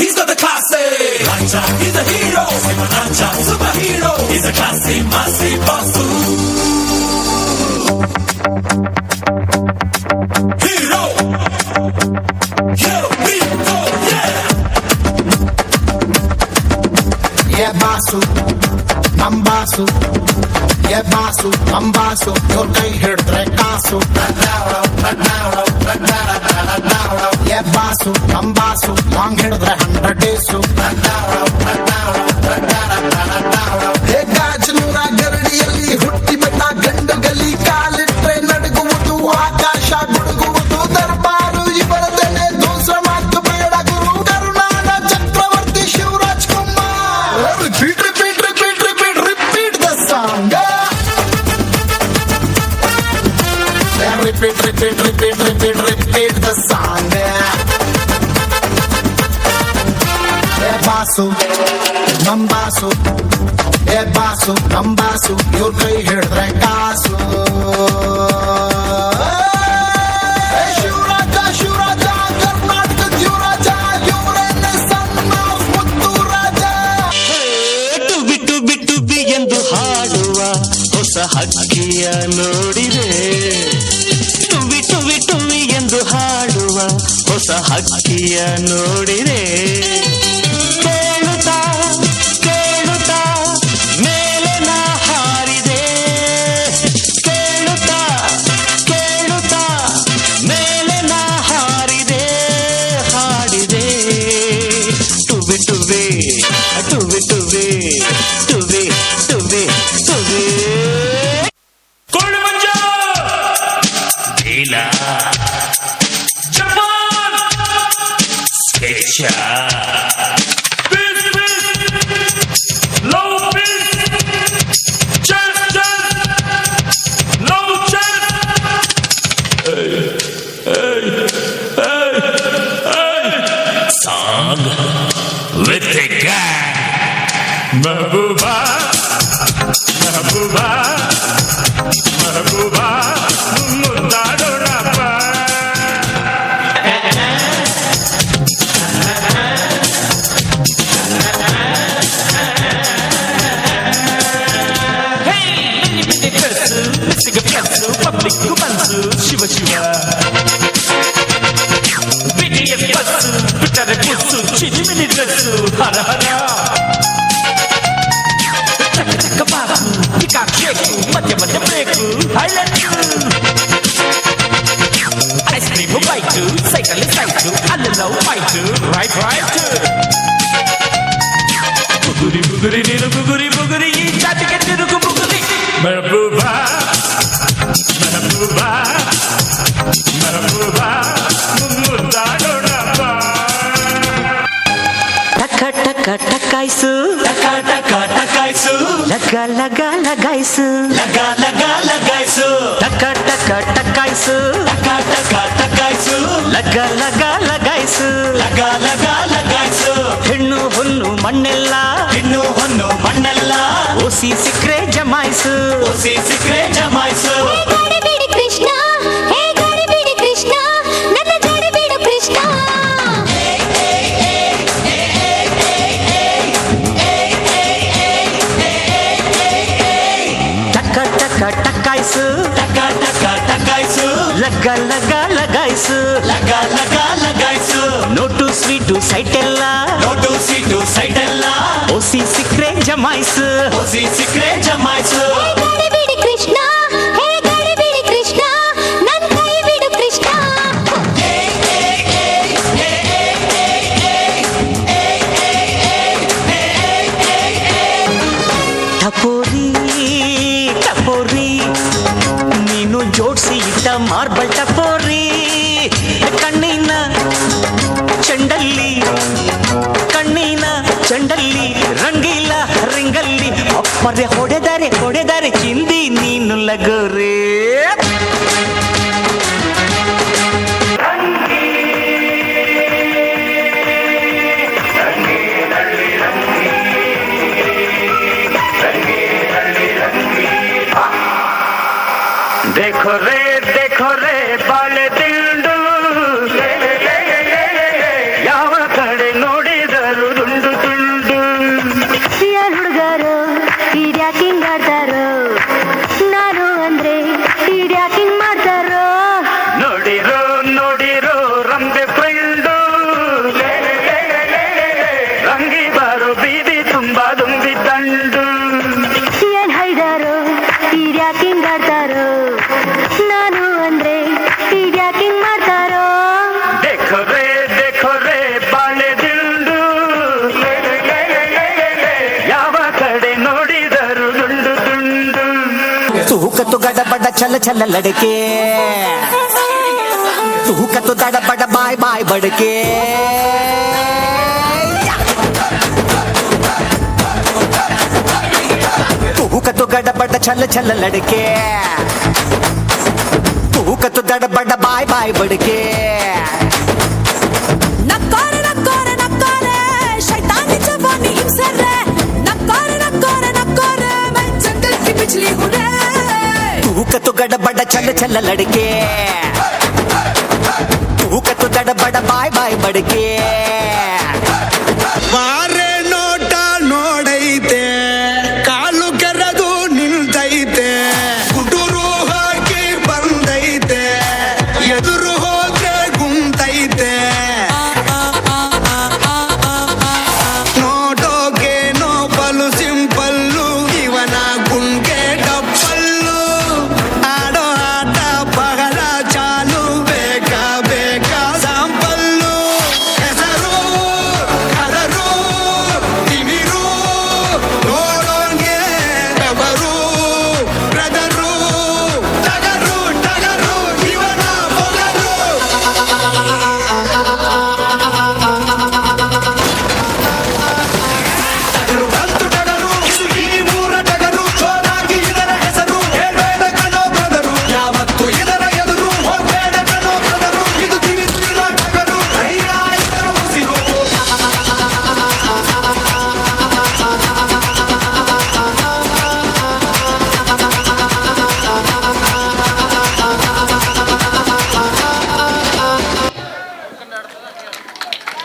he's got the classy. Raja, he's a hero. Raja, superhero. He's a classy, massy basu. Hero. Here we go, yeah. Yeah, basu, nam basu. Yeah, basu, nam basu. Your kೈ ಹಿಡಿದ್ರೆ ಕಾಸು. Yeah, basu, nam basu. Long ಹಿಡಿದ್ರೆ 100 days. ಹೇ ಗಾಜನೂರ ಗರಡಿಯಲ್ಲಿ ಹುಟ್ಟಿ ಬಂದ ಗಂಡು ಗಲಿ ಕಾಲಿಟ್ರೆ ನಡುಗುವುದು ಆಕಾಶ ಗುಡುಗುವುದು ದರ್ಬಾರು ಇವರದನೆ ದೋಸ ಮಾತು ಬೇಡ ಗುರು ಕರುನಾಡ ಚಕ್ರವರ್ತಿ Shivraj Kumar. Repeat the song. Repeat the song. Yeah, basu, nam basu. Yeah, basu, nam basu. Your ಕೈ ಹಿಡಿದ್ರೆ ಕಾಸು. ಶಿವರಾಜ ಶಿವರಾಜ ಕರ್ನಾಟಕದ ಯುವರಾಜ ಇವರೇನೆ ಸಣ್ಣ ಮುತ್ತು ರಾಜ. ಬಿಟ್ಟು ಬಿಟ್ಟು ಬಿ ಎಂದು ಹಾಡುವ ಹೊಸ ಹಕ್ಕಿಯ ನೋಡಿದೆ. ಬಿಟ್ಟು ಬಿಟ್ಟು ಬಿ ಎಂದು ಹಾಡುವ ಹೊಸ ಹಕ್ಕಿಯ ನೋಡಿದೆ. ಕೇಳುತ್ತಾ ಕೇಳುತ್ತಾ ಮೇಲೆ ನಾ ಹಾರಿದೆ. ಕೇಳುತ್ತಾ ಕೇಳುತ್ತಾ ಮೇಲೆ ನಾ ಹಾರಿದೆ ಹಾಡಿದೆ. ಟುಬಿ ಟುಬಿ ಟುಬಿ ಟುಬಿ ಟುಬಿ ಟುಬಿ ಟುಬಿ Gold Manja. Dila Japan. Sketcha Biz. Low biz. Chest. Low chest. song with the gang. Mehbooba. Mehbooba. Mehbooba. Muttadodappa. Public Kumansu, Shiva Shiva. BTS Basu, Pittare Pusu, Chini Mini Dressu, Hara Hara. Chaka Chaka Basu, Pika Keku, Madhya Madhya Breku, Highland. Ice cream bite, cycle cycle, alalo fight, right. Buguri buguri niru buguri buguri, ee chatike tirugu buguri. Mehbooba. Mehbooba, Mehbooba, muttadodappa. ಟಕ ಟಕ ಟಕಾಯ್ಸು ಟಕ ಟಕ ಟಕಾಯ್ಸು. ಲಗ ಲಗ ಲಗಾಯ್ಸು ಲಗ ಲಗ ಲಗಾಯ್ಸು. ಟಕ ಟಕ ಟಕಾಯ್ಸು ಟಕ ಟಕ ಟಕಾಯ್ಸು. ಲಗ ಲಗ ಲಗಾಯ್ಸು ಲಗ ಲಗ ಲಗಾಯ್ಸು. ಹೆಣ್ಣು ಹೊನ್ನು ಮಣ್ಣೆಲ್ಲ ಇನ್ನು ಹೊನ್ನು ಮಣ್ಣೆಲ್ಲ ಓಸಿ ಸಿಕ್ರೆ ಜಮಾಯ್ಸು ಒಸಿ ಸಿಕ್ರೆ ಜಮಾಯ್ಸು. ಗಡಿಬಿಡಿ ಕೃಷ್ಣ, ಹೇ ಗಡಿಬಿಡಿ ಕೃಷ್ಣ, ನನ್ನ ಗಡಿಬಿಡು ಕೃಷ್ಣ. ಟಕ ಟಕ ಟಕಾಯ್ಸು ಟಕ ಟಕ ಟಕಾಯ್ಸು. ಲಗ ಲಗ ಲಗಾಯ್ಸು ಲಗ ಲಗ ಲಗಾಯ್ಸು. ನೋಟು ಸ್ವೀಟು ಸೈಟ್ ಎಲ್ಲ ನೋಟು ಸೀಟು ಸೈಡ್ ಎಲ್ಲ ಓಸಿ ಸಿಕ್ರೆ ಜಮಾಯ್ಸು ಒಸಿ ಸಿಕ್ರೆ ಜಮಾಯ್ಸು. ಗಡಿಬಿಡಿ ಕೃಷ್ಣ, ಹೇ ಗಡಿಬಿಡಿ ಕೃಷ್ಣ, ನನ್ನ ಕೈ ಬಿಡು ಕೃಷ್ಣ. ಟಪೋರಿ ಟಪೋರಿ ನೀನು ಜೋಡ್ಸಿ ಇಟ್ಟ ಮಾರ್ಬಲ್ ಟಪೋರಿ. ಕಣ್ಣಿನ ಚಂಡಲ್ಲಿ ರಂಗಿಲ್ಲ ರಿಂಗಲ್ಲಿ ಅಪ್ಪರೆ ಹೊಡೆದರೆ ಚಿಂದಿ ನೀನು ಲಗೋರಿ. देखो रे ಬಾಳೆ ದಿಂಡು ಯಾವ ಕಡೆ ನೋಡಿದ चल चल लड़के तू का तो दड़ बड़ बाय बाय बड़के तू का तो गड़ बड़ चल चल लड़के तू का तो दड़ बड़ बाय बाय बड़के नक्कारे नक्कारे नक्कारे शैतानी जवानी इंसरे नक्कारे नक्कारे नक्कारे मैं जंगल की बिजली हूँ रे तू का तो गड़ बड़ चल चल लड़के तू का तो दड़ बड़ बाय बाय बड़के बाहर